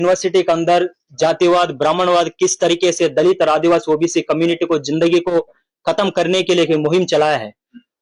University के अंदर जातिवाद, ब्राह्मणवाद किस तरीके से दलित और आदिवासी ओबीसी कम्युनिटी को जिंदगी को खत्म करने के लिए एक मुहिम चलाया है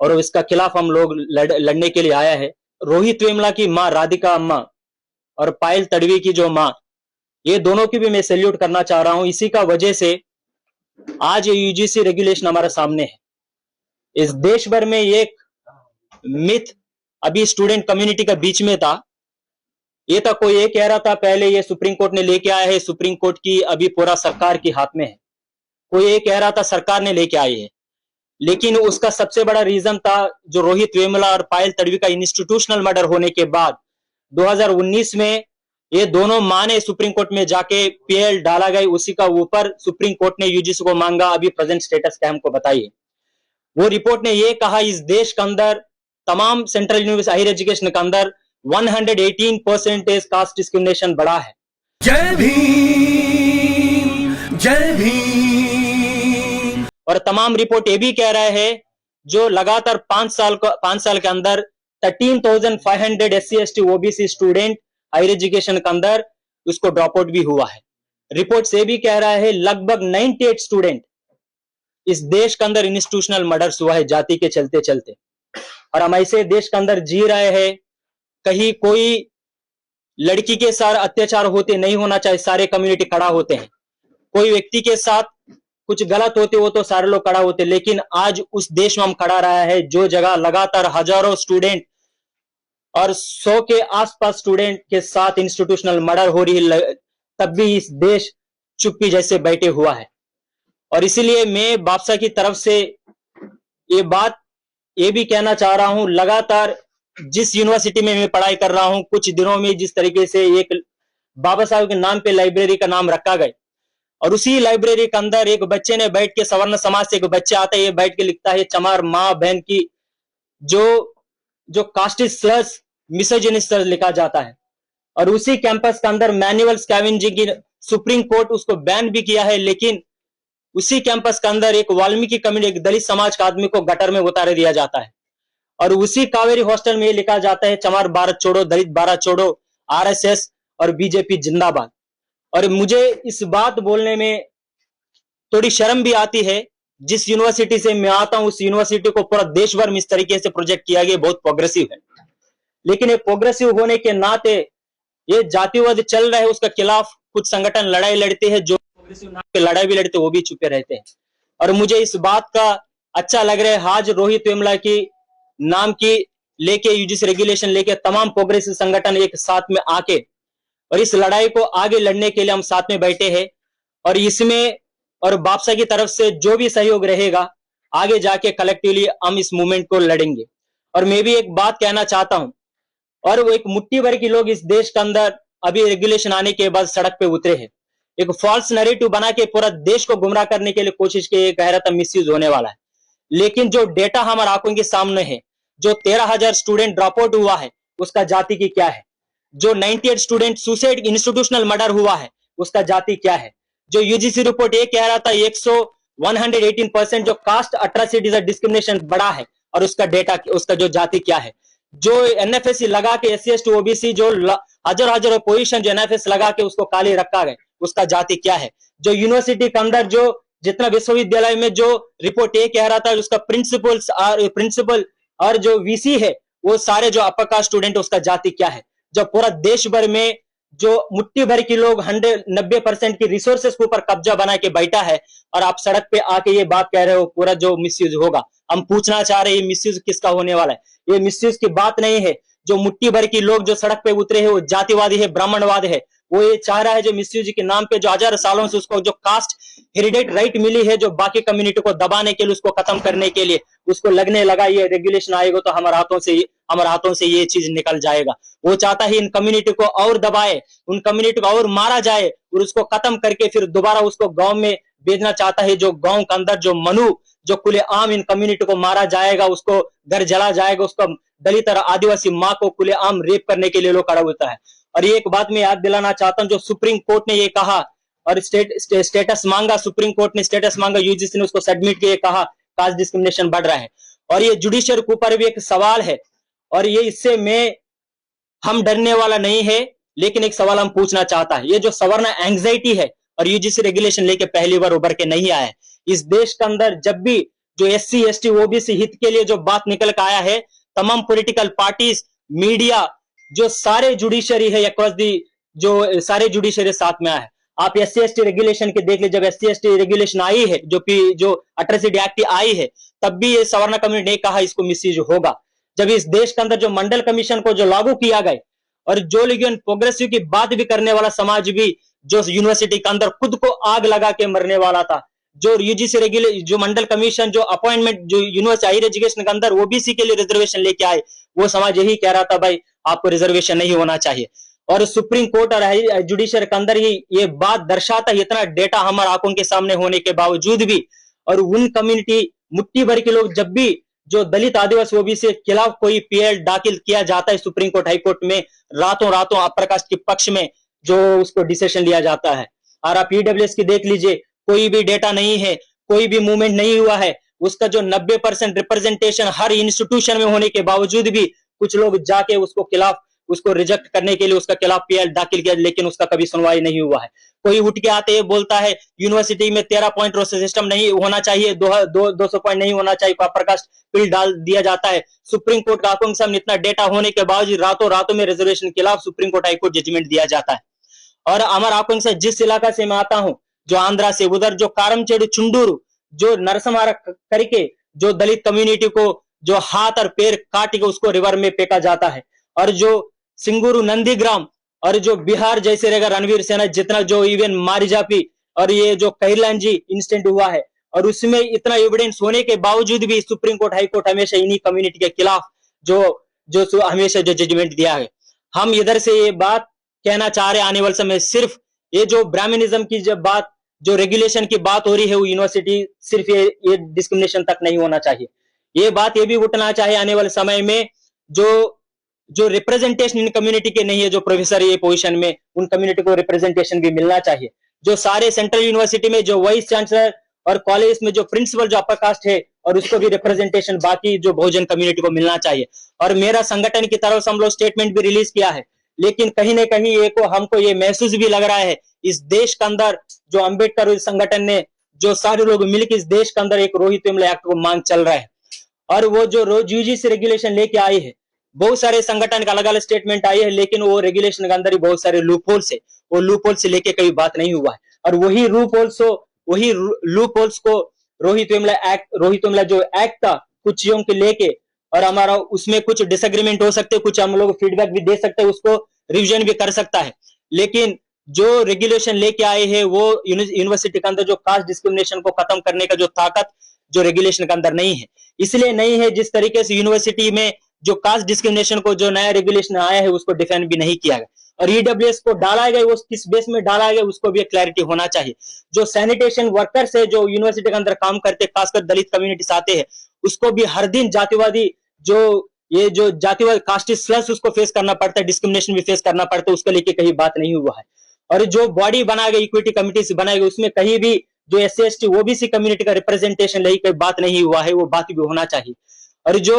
और इसका खिलाफ हम लोग लड़ने के लिए आया है। रोहित वेमुला की माँ राधिका अम्मा और पायल तडवी की जो माँ, ये दोनों की भी मैं सैल्यूट करना चाह रहा हूं। इसी का वजह से आज ये यूजीसी रेगुलेशन हमारे सामने है। इस देश भर में एक मिथ अभी स्टूडेंट कम्युनिटी का बीच में था। ये था, कोई ये कह रहा था पहले ये सुप्रीम कोर्ट ने लेके आया है, सुप्रीम कोर्ट की अभी पूरा सरकार के हाथ में है। कोई ये कह रहा था सरकार ने लेके आई है, लेकिन उसका सबसे बड़ा रीजन था जो रोहित वेमुला और पायल तडवी का इंस्टीट्यूशनल मर्डर होने के बाद 2019 में ये दोनों मां ने सुप्रीम कोर्ट में जाके पीएल डाला गया। उसी का ऊपर सुप्रीम कोर्ट ने यूजीसी को मांगा अभी प्रेजेंट स्टेटस क्या हमको बताइए। वो रिपोर्ट ने ये कहा इस देश के अंदर तमाम सेंट्रल यूनिवर्सिटी हायर एजुकेशन के अंदर 118% कास्ट डिस्क्रिमिनेशन बढ़ा है। जय भीम, जय भीम। और तमाम रिपोर्ट ये भी कह रहे हैं जो लगातार 5 साल के अंदर 13,500 SC ST OBC student higher education के अंदर उसको ड्रॉप आउट भी हुआ है। रिपोर्ट से भी कह रहा है लगभग 98 स्टूडेंट इस देश के अंदर इंस्टीट्यूशनल मर्डर्स हुआ है जाति के चलते चलते। और हम ऐसे देश के अंदर जी रहे हैं, कहीं कोई लड़की के साथ अत्याचार होते नहीं होना चाहिए, सारे कम्युनिटी खड़ा होते हैं। कोई व्यक्ति के साथ कुछ गलत होते हो तो सारे लोग खड़ा होते, लेकिन आज उस देश में हम खड़ा रहा है जो जगह लगातार हजारों स्टूडेंट और 100 के आसपास स्टूडेंट के साथ इंस्टीट्यूशनल मर्डर हो रही है, तब भी इस देश चुप्पी जैसे बैठे हुआ है। और इसीलिए मैं बापसा की तरफ से ये बात ये भी कहना चाह रहा हूं, लगातार जिस यूनिवर्सिटी में मैं पढ़ाई कर रहा हूं, कुछ दिनों में जिस तरीके से एक बाबा साहब के नाम पे लाइब्रेरी का नाम रखा गया और उसी लाइब्रेरी के अंदर एक बच्चे ने बैठ के, सवर्ण समाज से एक बच्चा आता है, ये बैठ के लिखता है चमार माँ बहन की जो कास्टिस्ट स्लर्स, मिसोजिनिस्ट स्लर्स लिखा जाता है। और उसी कैंपस के अंदर मैनुअल स्कैवेंजिंग की सुप्रीम कोर्ट उसको बैन भी किया है, लेकिन उसी कैंपस के अंदर एक वाल्मीकि कम्युनिटी, एक दलित समाज का आदमी को गटर में उतार दिया जाता है। और उसी कावेरी हॉस्टल में लिखा जाता है चमार भारत छोड़ो, दलित भारत छोड़ो, आरएसएस और बीजेपी जिंदाबाद। और मुझे इस बात बोलने में थोड़ी शर्म भी आती है, जिस यूनिवर्सिटी से मैं आता हूं उस यूनिवर्सिटी को पूरा देश भर में इस तरीके से प्रोजेक्ट किया गया, बहुत प्रोग्रेसिव है। लेकिन ये प्रोग्रेसिव होने के नाते ये जातिवाद चल रहा है, उसके खिलाफ कुछ संगठन लड़ाई लड़ते हैं, जो प्रोग्रेसिव नाम पे लड़ाई भी लड़ते वो भी छुपे रहते हैं। और मुझे इस बात का अच्छा लग रहा है आज रोहित वेमुला की नाम की लेके यूजीसी रेगुलेशन लेके तमाम प्रोग्रेसिव संगठन एक साथ में आके और इस लड़ाई को आगे लड़ने के लिए हम साथ में बैठे हैं। और इसमें और बापसा की तरफ से जो भी सहयोग रहेगा आगे जाके कलेक्टिवली हम इस मूवमेंट को लड़ेंगे। और मैं भी एक बात कहना चाहता हूं, और वो एक मुट्ठी भर के लोग इस देश के अंदर अभी रेगुलेशन आने के बाद सड़क पे उतरे हैं, एक फॉल्स नैरेटिव बना के पूरा देश को गुमराह करने के लिए कोशिश की, कह रहा था मिसयूज होने वाला है। लेकिन जो डेटा हमारे आंखों के सामने है, जो 13,000 स्टूडेंट ड्रॉप आउट हुआ है उसका जाति की क्या है, जो 98 स्टूडेंट सुसाइड इंस्टीट्यूशनल मर्डर हुआ है उसका जाति क्या है, जो यूजीसी रिपोर्ट ये कह रहा था 118% जो कास्ट अट्रॉसिटीज और डिस्क्रिमिनेशन बढ़ा है और उसका डेटा, उसका जो जाति क्या है, जो एनएफएस लगा के SC ST OBC जो हजार पोजीशन जो एनएफएस लगा के उसको खाली रखा गया उसका जाति क्या है, जो यूनिवर्सिटी के अंदर जो जितना विश्वविद्यालय में जो रिपोर्ट ये कह रहा था उसका प्रिंसिपल और जो वीसी है वो सारे जो अपर कास्ट स्टूडेंट उसका जाति क्या है, जो पूरा देश भर में जो मुट्ठी भर के लोग 90% की रिसोर्सेस के ऊपर कब्जा बना के बैठा है और आप सड़क पे आके ये बात कह रहे हो पूरा जो मिसयूज होगा। हम पूछना चाह रहे हैं ये मिसयूज किसका होने वाला है? ये मिसयूज की बात नहीं है। जो मुट्ठी भर की लोग जो सड़क पे उतरे हैं वो जातिवादी है, ब्राह्मणवाद है। वो ये चाह रहा है जो मिसयूज के नाम पे जो हजार सालों से उसको जो कास्ट हेरिडेट राइट मिली है जो बाकी कम्युनिटी को दबाने के लिए, उसको खत्म करने के लिए उसको लगने लगा ये रेगुलेशन आएगा तो हमारे हाथों से ये चीज निकल जाएगा। वो चाहता है इन कम्युनिटी को और दबाए, उन कम्युनिटी को और मारा जाए और उसको खत्म करके फिर दोबारा उसको गांव में भेजना चाहता है। जो गांव के अंदर जो मनु जो खुलेआम इन कम्युनिटी को मारा जाएगा, उसको घर जला जाएगा, उसको दलित और आदिवासी माँ को खुलेआम रेप करने के लिए लोग खड़ा होता है। और ये एक बात मैं याद दिलाना चाहता हूं, जो सुप्रीम कोर्ट ने ये कहा और स्टेटस मांगा, सुप्रीम कोर्ट ने स्टेटस मांगा, यूजीसी ने उसको सबमिट किया, कहा कास्ट डिस्क्रिमिनेशन बढ़ रहा है। और ये जुडिशियल के ऊपर भी एक सवाल है और ये इससे हम डरने वाला नहीं है, लेकिन एक सवाल हम पूछना चाहता है, ये जो सवर्ण एंग्जाइटी है और यूजीसी रेगुलेशन लेके पहली बार उभर के नहीं आया है। इस देश के अंदर जब भी जो एससी एसटी ओबीसी हित के लिए जो बात निकल कर आया है, तमाम पॉलिटिकल पार्टीज, मीडिया, जो सारे जुडिशरी है अक्रॉस दी, जो सारे जुडिशरी साथ में आया है। आप एससी एसटी रेगुलेशन के देख लीजिए, जब एससी एसटी रेगुलेशन आई है, जो अट्रॉसिटी एक्ट आई है, तब भी ये सवर्ण कम्युनिटी ने कहा इसको मिसयूज होगा। जब इस देश के अंदर जो मंडल कमीशन को जो लागू किया गया और जो लेकिन प्रोग्रेसिव की बात भी करने वाला समाज भी जो यूनिवर्सिटी के अंदर खुद को आग लगा के मरने वाला था, जो यूजीसी रेगुलेशन, जो मंडल कमीशन, जो अपॉइंटमेंट, जो यूनिवर्सिटी हायर एजुकेशन के अंदर ओबीसी के लिए रिजर्वेशन लेके आए, वो समाज यही कह रहा था भाई आपको रिजर्वेशन नहीं होना चाहिए। और सुप्रीम कोर्ट और जुडिशरी के अंदर ही ये बात दर्शाता है, इतना डेटा हमारे आंखों के सामने होने के बावजूद भी, और उन कम्युनिटी मुट्ठी भर के लोग, जब भी जो दलित आदिवासी ओबीसी के खिलाफ कोई पीएल दाखिल किया जाता है सुप्रीम कोर्ट हाई कोर्ट में, रातों रातों अपर कास्ट के पक्ष में जो उसको डिसीजन लिया जाता है। और आप ईडब्ल्यूएस की देख लीजिए, कोई भी डेटा नहीं है, कोई भी मूवमेंट नहीं हुआ है, उसका जो 90% रिप्रेजेंटेशन हर इंस्टीट्यूशन में होने के बावजूद भी कुछ लोग जाके उसको खिलाफ, उसको रिजेक्ट करने के लिए उसका खिलाफ पीएल दाखिल किया, लेकिन उसका कभी सुनवाई नहीं हुआ है। कोई उठ के आते बोलता है यूनिवर्सिटी में 13 पॉइंट रोस्टर सिस्टम नहीं होना चाहिए, 200 पॉइंट नहीं होना चाहिए, अपर कास्ट बिल डाल दिया जाता है। सुप्रीम कोर्ट का आंखों के सामने इतना डेटा होने के बावजूद रातों रातों में रिजर्वेशन के खिलाफ सुप्रीम कोर्ट हाईकोर्ट जजमेंट दिया जाता है। और हमारे आंखों से जिस इलाका से मैं आता हूं, जो आंध्रा से, उधर जो कारामचेडु चुंडूरू, जो नरसंहार करके जो दलित कम्युनिटी को जो हाथ और पैर काट के उसको रिवर में फेंका जाता है, और जो सिंगुरु नंदीग्राम, और जो बिहार जैसे रहेगा रणवीर सेना, जितना जो इवन मारिजापी और ये जो कैलांजी इंसिडेंट हुआ है, और उसमें इतना एविडेंस होने के बावजूद भी सुप्रीम कोर्ट हाई कोर्ट हमेशा इन्हीं कम्युनिटी के खिलाफ जो जो हमेशा जो जजमेंट दिया है। हम इधर से ये बात कहना चाह रहे आने वाले समय, सिर्फ ये जो ब्राह्मणिज्म की जब बात, जो रेगुलेशन की बात हो रही है, वो यूनिवर्सिटी सिर्फ ये डिस्क्रिमिनेशन तक नहीं होना चाहिए। ये बात ये भी उठना चाहिए आने वाले समय में, जो रिप्रेजेंटेशन इन कम्युनिटी के नहीं है, जो प्रोफेसर ये पोजीशन में, उन कम्युनिटी को रिप्रेजेंटेशन भी मिलना चाहिए। जो सारे सेंट्रल यूनिवर्सिटी में जो वाइस चांसलर और कॉलेज में जो प्रिंसिपल जो अपर कास्ट है, और उसको भी रिप्रेजेंटेशन बाकी जो बहुजन कम्युनिटी को मिलना चाहिए। और मेरा संगठन की तरफ से हम लोग स्टेटमेंट भी रिलीज किया है, लेकिन कहीं ना कहीं हमको ये महसूस भी लग रहा है, इस देश के अंदर जो अंबेडकर संगठन ने, जो सारे लोग मिलकर इस देश के अंदर एक रोहित वेमुला एक्ट को मांग चल रहा है, और वो जो रोज यूजीसी रेगुलेशन लेके आई है, बहुत सारे संगठन का अलग अलग स्टेटमेंट आई है, लेकिन वो रेगुलेशन के अंदर ही बहुत सारे लूप होल्स है, वो लूप होल्स से लेके कहीं बात नहीं हुआ है। और वही लूप होल्स को रोहित वेमुला जो एक्ट था कुछ चीजों के लेके, और हमारा उसमें कुछ डिसएग्रीमेंट हो सकते, कुछ हम लोग फीडबैक भी दे सकते हैं, उसको रिवीजन भी कर सकता है, लेकिन जो रेगुलेशन लेके आए हैं वो यूनिवर्सिटी के अंदर जो कास्ट डिस्क्रिमिनेशन को खत्म करने का जो ताकत जो रेगुलेशन के अंदर नहीं है। इसलिए नहीं है जिस तरीके से यूनिवर्सिटी में जो कास्ट डिस्क्रिमिनेशन को जो नया रेगुलेशन आया है उसको डिफेंड भी नहीं किया गया, और ईडब्ल्यूएस को डाला गया, वो किस बेस में डाला गया उसको भी क्लैरिटी होना चाहिए। जो सैनिटेशन वर्कर्स है जो यूनिवर्सिटी के अंदर काम करते, खासकर दलित कम्युनिटी से आते हैं, उसको भी हर दिन जातिवादी जो जातिवाद कास्ट स्लस उसको फेस करना पड़ता है, डिस्क्रिमिनेशन भी फेस करना पड़ता है, उसको लेके कहीं बात नहीं हुआ है। और जो बॉडी बनाया गया, इक्विटी कमिटी से बनाया गया, उसमें कहीं भी जो एससी एसटी ओबीसी कम्युनिटी का रिप्रेजेंटेशन लेके कोई बात नहीं हुआ है, वो बात भी होना चाहिए। और जो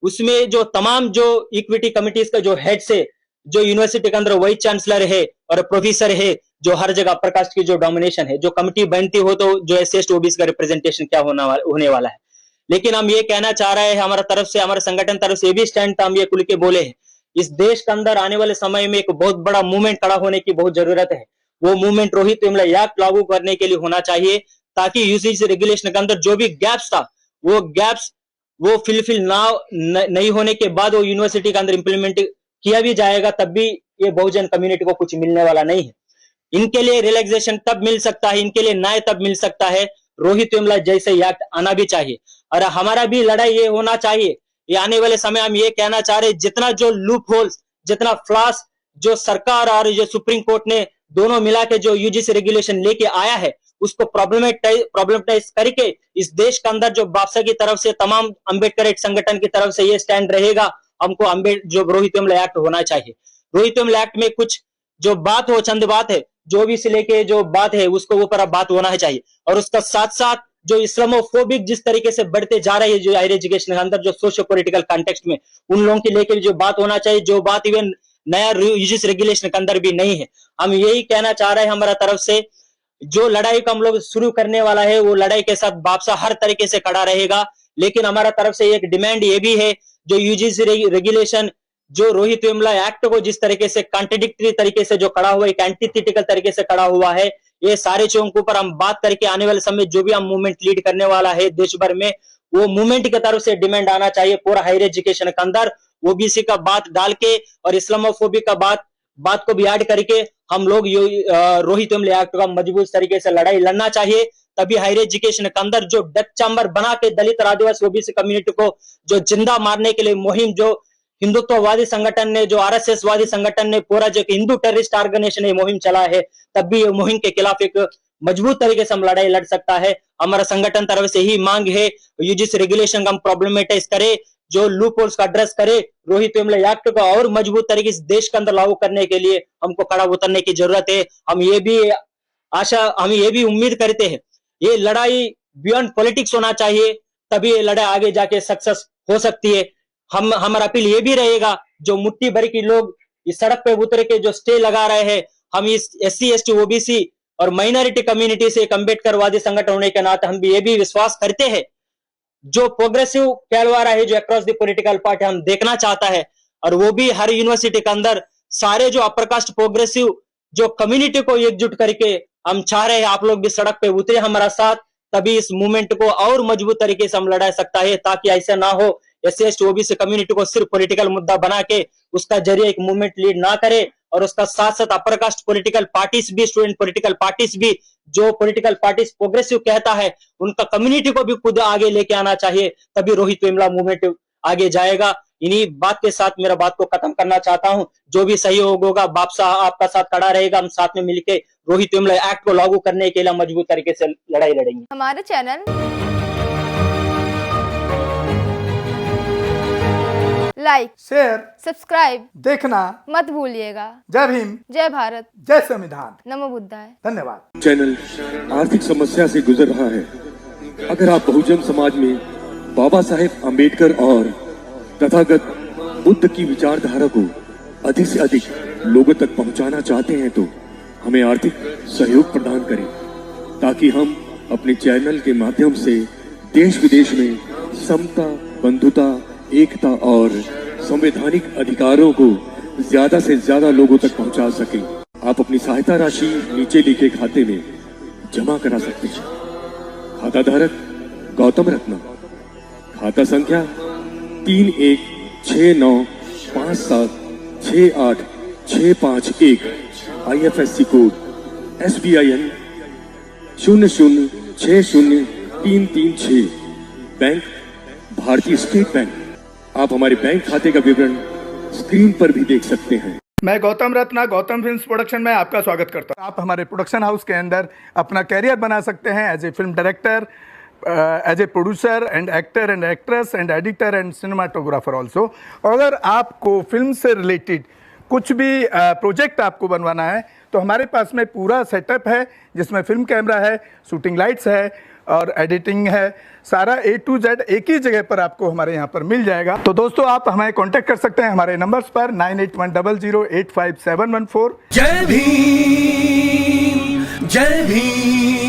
उसमें जो तमाम जो इक्विटी कमिटीज का जो हेड से, जो यूनिवर्सिटी के अंदर वाइस चांसलर है और प्रोफेसर है, जो हर जगह अपर कास्ट की जो डोमिनेशन है, जो कमिटी बनती हो तो जो एससी एसटी ओबीसी का रिप्रेजेंटेशन क्या होने वाला है। लेकिन हम ये कहना चाह रहे हैं, हमारा तरफ से, हमारे संगठन तरफ से ये भी स्टैंड था, हम ये खुल के बोले हैं, इस देश के अंदर आने वाले समय में एक बहुत बड़ा मूवमेंट खड़ा होने की बहुत जरूरत है। वो मूवमेंट रोहित वेमुला एक्ट लागू करने के लिए होना चाहिए, ताकि यूजीसी रेगुलेशन के अंदर जो भी गैप्स था, वो गैप्स वो फिल नहीं होने के बाद वो यूनिवर्सिटी के अंदर इंप्लीमेंट किया भी जाएगा, तब भी ये बहुजन कम्युनिटी को कुछ मिलने वाला नहीं है। इनके लिए रिलैक्सेशन तब मिल सकता है, इनके लिए न्याय तब मिल सकता है, रोहित वेमुला जैसे एक्ट आना भी चाहिए। और हमारा भी लड़ाई ये होना चाहिए, ये आने वाले समय हम ये कहना चाह रहे, जितना जो लूप होल्स, जितना फ्लॉस जो सरकार और जो सुप्रीम कोर्ट ने दोनों मिला के जो यूजीसी रेगुलेशन लेके आया है, उसको प्रॉब्लमेटाइज करके इस देश के अंदर जो बापसा की तरफ से, तमाम अंबेडकर संगठन की तरफ से ये स्टैंड रहेगा, हमको जो रोहित वेमुला एक्ट होना चाहिए। रोहित वेमुला एक्ट में कुछ जो बात हो, चंद बात है, जो भी से लेके जो बात है उसको ऊपर बात होना चाहिए। और उसका साथ साथ जो इस्लामोफोबिक जिस तरीके से बढ़ते जा रही है जो हायर एजुकेशन के अंदर, जो सोशियो पॉलिटिकल कॉन्टेक्स्ट में, उन लोगों के लेके जो बात होना चाहिए, जो बात इवन नया यूजीसी रेगुलेशन के अंदर भी नहीं है। हम यही कहना चाह रहे हैं हमारा तरफ से, जो लड़ाई को हम लोग शुरू करने वाला है वो लड़ाई के साथ बादशाह हर तरीके से खड़ा रहेगा। लेकिन हमारा तरफ से एक डिमांड ये भी है, जो यूजीसी रेगुलेशन, जो रोहित वेमुला एक्ट को जिस तरीके से कॉन्ट्रडिक्टरी तरीके से जो खड़ा हुआ है, एक एंटीथेटिकल तरीके से खड़ा हुआ है, ये सारे चीजों के ऊपर हम बात करके आने वाले समय जो भी हम मूवमेंट लीड करने वाला है देश भर में, वो मूवमेंट की तरफ से डिमांड आना चाहिए पूरा हायर एजुकेशन के अंदर। ओबीसी का बात डाल के और इस्लामोफोबिक का बात को भी ऐड करके हम लोग रोहित वेमुला एक्ट का मजबूत तरीके से लड़ाई लड़ना चाहिए। तभी हायर एजुकेशन के अंदर जो डेथ चैम्बर बना के दलित, आदिवासी, ओबीसी कम्युनिटी को जो जिंदा मारने के लिए मुहिम जो हिंदुत्ववादी संगठन ने, जो आरएसएस वादी संगठन ने, पूरा जो हिंदू टेररिस्ट ऑर्गेनाइजेशन ने मुहिम चला है, तब भी ये मुहिम के खिलाफ एक मजबूत तरीके से हम लड़ाई लड़ सकता है। हमारा संगठन तरफ से ही मांग है, यूजीसी रेगुलेशन का हम प्रॉब्लमेटाइज करे, जो लूप होल्स का एड्रेस करे, रोहित वेमुला एक्ट को और मजबूत तरीके से देश के अंदर लागू करने के लिए हमको खड़ा उतरने की जरूरत है। हम ये भी उम्मीद करते हैं, ये लड़ाई बियॉन्ड पॉलिटिक्स होना चाहिए, तभी ये लड़ाई आगे जाके सक्सेस हो सकती है। हमारा अपील ये भी रहेगा, जो मुट्ठी भर की लोग इस सड़क पे उतर के जो स्टे लगा रहे हैं, हम इस SC ST OBC और माइनॉरिटी कम्युनिटी से एक अम्बेडकरवादी संगठन होने के नाते हम भी ये भी विश्वास करते हैं, जो प्रोग्रेसिव कहलवारा है, जो अक्रॉस द पॉलिटिकल पार्टी हम देखना चाहता है, और वो भी हर यूनिवर्सिटी के अंदर सारे जो अपर कास्ट प्रोग्रेसिव जो कम्युनिटी को एकजुट करके हम चाह रहे हैं आप लोग भी सड़क पे उतरे हमारा साथ, तभी इस मूवमेंट को और मजबूत तरीके से हम लड़ा सकता है, ताकि ऐसा ना हो SC ST OBC कम्युनिटी को सिर्फ पॉलिटिकल मुद्दा बना के उसका जरिए एक मूवमेंट लीड ना करे, और उसका साथ साथ अपर कास्ट पॉलिटिकल पार्टीज भी, स्टूडेंट पॉलिटिकल पार्टीज भी, जो पॉलिटिकल पार्टीज प्रोग्रेसिव कहता है, उनका कम्युनिटी को भी खुद आगे लेके आना चाहिए, तभी रोहित वेमुला मूवमेंट आगे जाएगा। इन्हीं बात के साथ मेरा बात को खत्म करना चाहता हूं। जो भी सहयोग होगा, बादशाह आपका साथ खड़ा रहेगा, हम साथ में मिलकर रोहित वेमुला एक्ट को लागू करने के लिए मजबूत तरीके से लड़ाई लड़ेंगे। हमारे चैनल लाइक, शेयर, सब्सक्राइब देखना मत भूलिएगा। जय भीम, जय भारत, जय संविधान, नमो बुद्धाय। धन्यवाद। चैनल आर्थिक समस्या से गुजर रहा है। अगर आप बहुजन समाज में बाबा साहेब अम्बेडकर और तथागत बुद्ध की विचारधारा को अधिक से अधिक लोगों तक पहुंचाना चाहते हैं, तो हमें आर्थिक सहयोग प्रदान करें, ताकि हम अपने चैनल के माध्यम से देश विदेश में समता, बंधुता, एकता और संवैधानिक अधिकारों को ज्यादा से ज्यादा लोगों तक पहुंचा सकें। आप अपनी सहायता राशि नीचे लिखे खाते में जमा करा सकते हैं। खाता धारक गौतम रत्ना, खाता संख्या 3169576865 IFSC कोड SBIN 0060336, बैंक भारतीय स्टेट बैंक। आप हमारे बैंक खाते का विवरण स्क्रीन पर भी देख सकते हैं। मैं गौतम रत्ना गौतम फिल्म्स प्रोडक्शन में आपका स्वागत करता हूं। आप हमारे प्रोडक्शन हाउस के अंदर अपना कैरियर बना सकते हैं as a film director, as a producer and actor and actress and editor and cinematographer also. अगर आपको फिल्म से रिलेटेड कुछ भी प्रोजेक्ट आपको बनवाना है, तो हमारे पास में पूरा सेटअप है, जिसमें फिल्म कैमरा है, शूटिंग लाइट्स है और एडिटिंग है। सारा A to Z एक ही जगह पर आपको हमारे यहाँ पर मिल जाएगा। तो दोस्तों, आप हमें कांटेक्ट कर सकते हैं हमारे नंबर्स पर 9810085714। जय भीम, जय भीम।